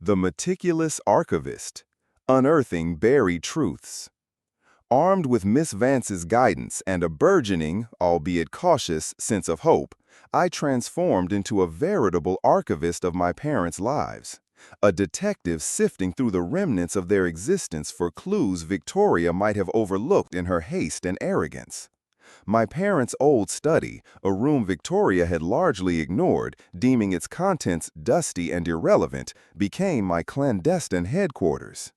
The Meticulous Archivist, Unearthing Buried Truths. Armed with Miss Vance's guidance and a burgeoning, albeit cautious, sense of hope, I transformed into a veritable archivist of my parents' lives, a detective sifting through the remnants of their existence for clues Victoria might have overlooked in her haste and arrogance. My parents' old study, a room Victoria had largely ignored, deeming its contents dusty and irrelevant, became my clandestine headquarters.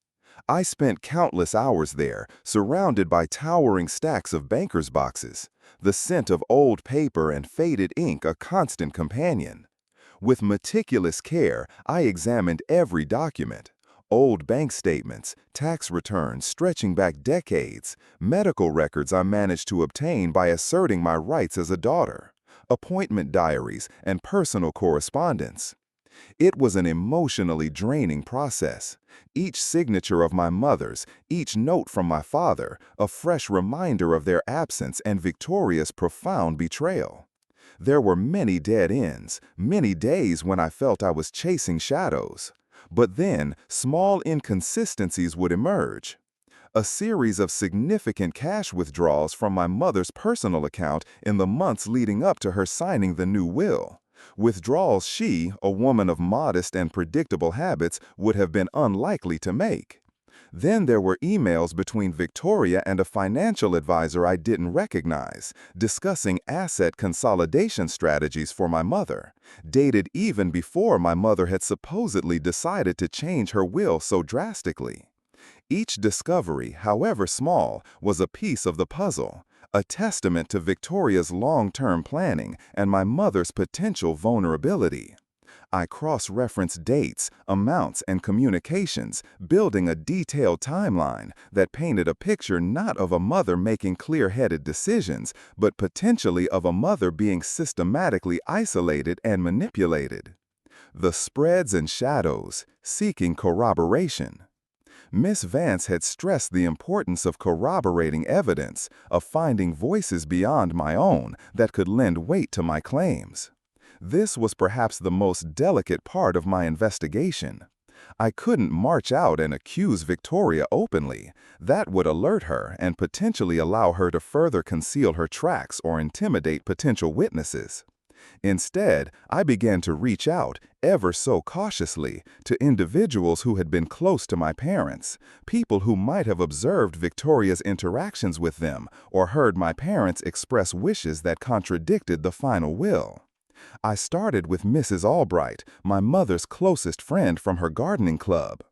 I spent countless hours there, surrounded by towering stacks of banker's boxes, the scent of old paper and faded ink a constant companion. With meticulous care, I examined every document. Old bank statements, tax returns stretching back decades, medical records I managed to obtain by asserting my rights as a daughter, appointment diaries, and personal correspondence. It was an emotionally draining process. Each signature of my mother's, each note from my father, a fresh reminder of their absence and Victoria's profound betrayal. There were many dead ends, many days when I felt I was chasing shadows. But then, small inconsistencies would emerge. A series of significant cash withdrawals from my mother's personal account in the months leading up to her signing the new will. Withdrawals she, a woman of modest and predictable habits, would have been unlikely to make. Then there were emails between Victoria and a financial advisor I didn't recognize, discussing asset consolidation strategies for my mother, dated even before my mother had supposedly decided to change her will so drastically. Each discovery, however small, was a piece of the puzzle, a testament to Victoria's long-term planning and my mother's potential vulnerability. I cross-referenced dates, amounts, and communications, building a detailed timeline that painted a picture not of a mother making clear-headed decisions, but potentially of a mother being systematically isolated and manipulated. The spreads and shadows, seeking corroboration. Miss Vance had stressed the importance of corroborating evidence, of finding voices beyond my own that could lend weight to my claims. This was perhaps the most delicate part of my investigation. I couldn't march out and accuse Victoria openly. That would alert her and potentially allow her to further conceal her tracks or intimidate potential witnesses. Instead, I began to reach out, ever so cautiously, to individuals who had been close to my parents, people who might have observed Victoria's interactions with them or heard my parents express wishes that contradicted the final will. I started with Mrs. Albright, my mother's closest friend from her gardening club.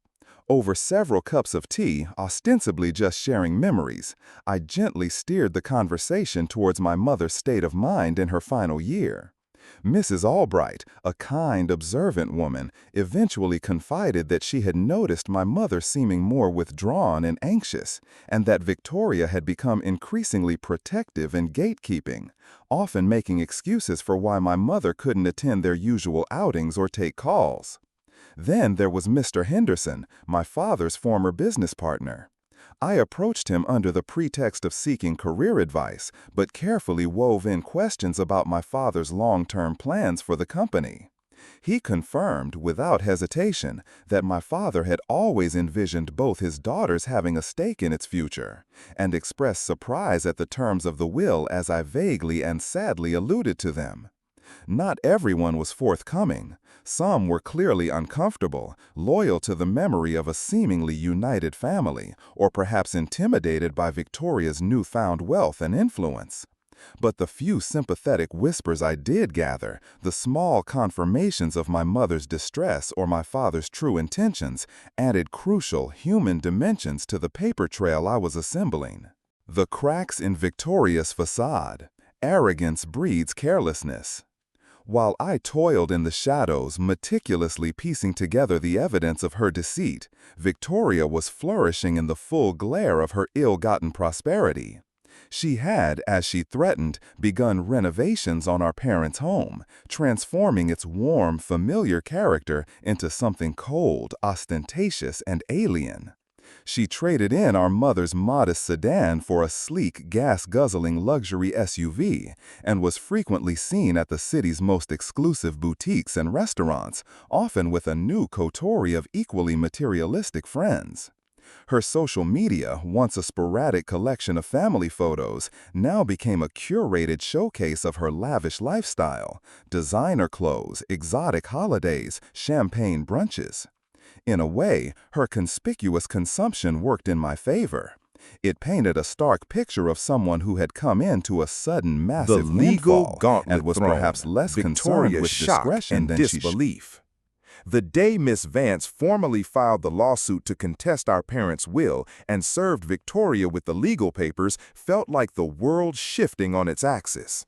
Over several cups of tea, ostensibly just sharing memories, I gently steered the conversation towards my mother's state of mind in her final year. Mrs. Albright, a kind, observant woman, eventually confided that she had noticed my mother seeming more withdrawn and anxious, and that Victoria had become increasingly protective and gatekeeping, often making excuses for why my mother couldn't attend their usual outings or take calls. Then there was Mr. Henderson, my father's former business partner. I approached him under the pretext of seeking career advice, but carefully wove in questions about my father's long-term plans for the company. He confirmed, without hesitation, that my father had always envisioned both his daughters having a stake in its future, and expressed surprise at the terms of the will as I vaguely and sadly alluded to them. Not everyone was forthcoming. Some were clearly uncomfortable, loyal to the memory of a seemingly united family, or perhaps intimidated by Victoria's newfound wealth and influence. But the few sympathetic whispers I did gather, the small confirmations of my mother's distress or my father's true intentions, added crucial human dimensions to the paper trail I was assembling. The cracks in Victoria's facade. Arrogance breeds carelessness. While I toiled in the shadows, meticulously piecing together the evidence of her deceit, Victoria was flourishing in the full glare of her ill-gotten prosperity. She had, as she threatened, begun renovations on our parents' home, transforming its warm, familiar character into something cold, ostentatious, and alien. She traded in our mother's modest sedan for a sleek, gas-guzzling luxury SUV and was frequently seen at the city's most exclusive boutiques and restaurants, often with a new coterie of equally materialistic friends. Her social media, once a sporadic collection of family photos, now became a curated showcase of her lavish lifestyle: designer clothes, exotic holidays, champagne brunches. In a way, her conspicuous consumption worked in my favor. It painted a stark picture of someone who had come into a sudden The massive legal windfall gauntlet and was thrown. perhaps less concerned Victoria's with shock discretion and than disbelief. The day Miss Vance formally filed the lawsuit to contest our parents' will and served Victoria with the legal papers felt like the world shifting on its axis.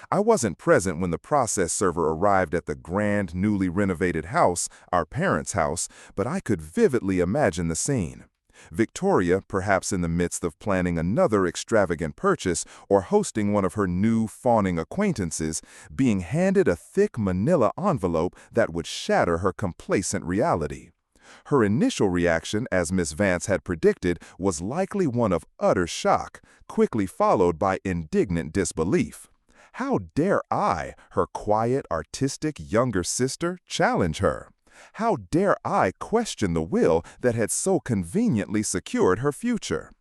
I wasn't present when the process server arrived at the grand, newly renovated house, our parents' house, but I could vividly imagine the scene. Victoria, perhaps in the midst of planning another extravagant purchase or hosting one of her new fawning acquaintances, being handed a thick manila envelope that would shatter her complacent reality. Her initial reaction, as Miss Vance had predicted, was likely one of utter shock, quickly followed by indignant disbelief. How dare I, her quiet, artistic younger sister, challenge her? How dare I question the will that had so conveniently secured her future?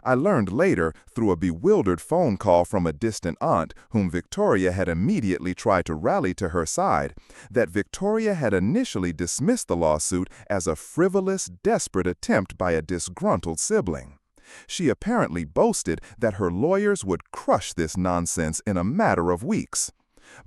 I learned later, through a bewildered phone call from a distant aunt whom Victoria had immediately tried to rally to her side, that Victoria had initially dismissed the lawsuit as a frivolous, desperate attempt by a disgruntled sibling. She apparently boasted that her lawyers would crush this nonsense in a matter of weeks.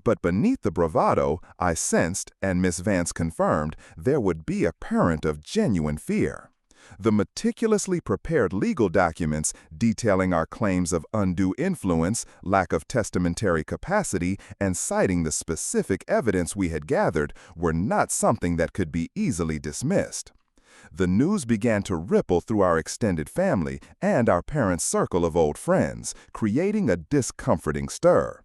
But beneath the bravado, I sensed, and Miss Vance confirmed, there would be a current of genuine fear. The meticulously prepared legal documents detailing our claims of undue influence, lack of testamentary capacity, and citing the specific evidence we had gathered were not something that could be easily dismissed. The news began to ripple through our extended family and our parents' circle of old friends, creating a discomforting stir.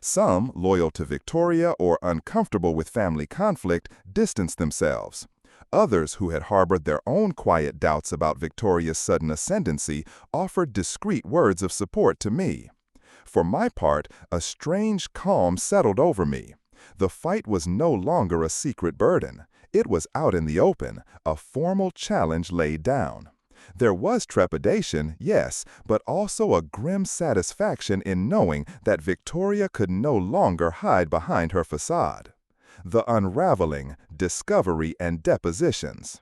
Some, loyal to Victoria or uncomfortable with family conflict, distanced themselves. Others, who had harbored their own quiet doubts about Victoria's sudden ascendancy, offered discreet words of support to me. For my part, a strange calm settled over me. The fight was no longer a secret burden. It was out in the open, a formal challenge laid down. There was trepidation, yes, but also a grim satisfaction in knowing that Victoria could no longer hide behind her facade. The unraveling, discovery, and depositions.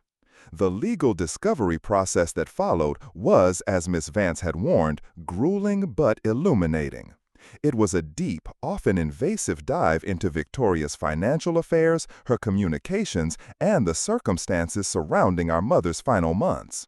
The legal discovery process that followed was, as Miss Vance had warned, grueling but illuminating. It was a deep, often invasive dive into Victoria's financial affairs, her communications, and the circumstances surrounding our mother's final months.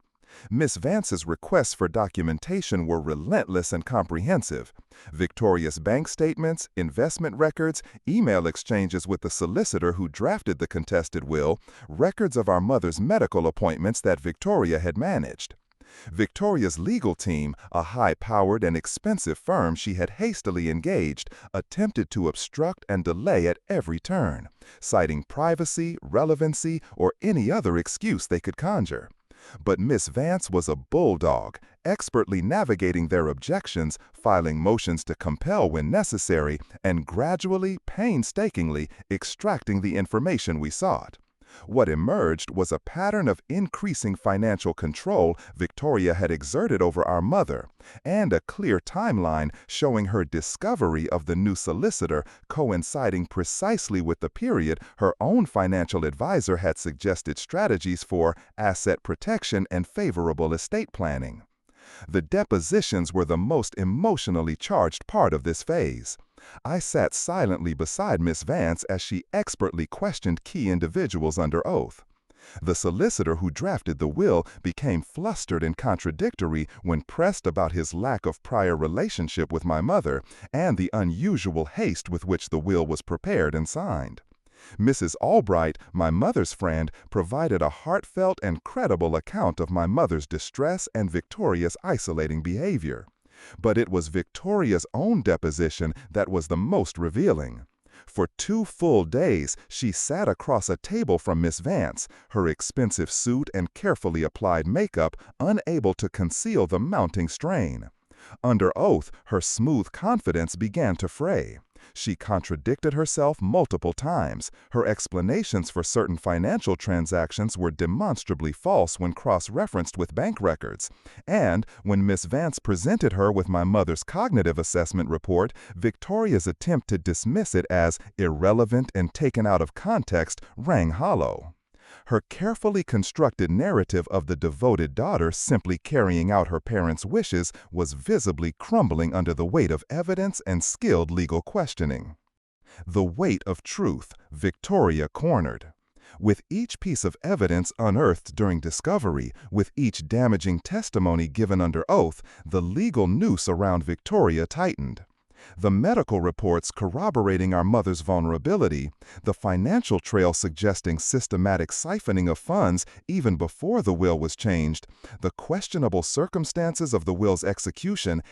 Miss Vance's requests for documentation were relentless and comprehensive. Victoria's bank statements, investment records, email exchanges with the solicitor who drafted the contested will, records of our mother's medical appointments that Victoria had managed. Victoria's legal team, a high-powered and expensive firm she had hastily engaged, attempted to obstruct and delay at every turn, citing privacy, relevancy, or any other excuse they could conjure. But Miss Vance was a bulldog, expertly navigating their objections, filing motions to compel when necessary, and gradually, painstakingly, extracting the information we sought. What emerged was a pattern of increasing financial control Victoria had exerted over our mother, and a clear timeline showing her discovery of the new solicitor coinciding precisely with the period her own financial advisor had suggested strategies for asset protection and favorable estate planning. The depositions were the most emotionally charged part of this phase. I sat silently beside Miss Vance as she expertly questioned key individuals under oath. The solicitor who drafted the will became flustered and contradictory when pressed about his lack of prior relationship with my mother and the unusual haste with which the will was prepared and signed. Mrs. Albright, my mother's friend, provided a heartfelt and credible account of my mother's distress and Victoria's isolating behavior. But it was Victoria's own deposition that was the most revealing. For 2 full days, she sat across a table from Miss Vance, her expensive suit and carefully applied makeup unable to conceal the mounting strain. Under oath, her smooth confidence began to fray. She contradicted herself multiple times. Her explanations for certain financial transactions were demonstrably false when cross-referenced with bank records. And when Miss Vance presented her with my mother's cognitive assessment report, Victoria's attempt to dismiss it as irrelevant and taken out of context rang hollow. Her carefully constructed narrative of the devoted daughter simply carrying out her parents' wishes was visibly crumbling under the weight of evidence and skilled legal questioning. The weight of truth, Victoria cornered. With each piece of evidence unearthed during discovery, with each damaging testimony given under oath, the legal noose around Victoria tightened. The medical reports corroborating our mother's vulnerability, the financial trail suggesting systematic siphoning of funds even before the will was changed, the questionable circumstances of the will's execution,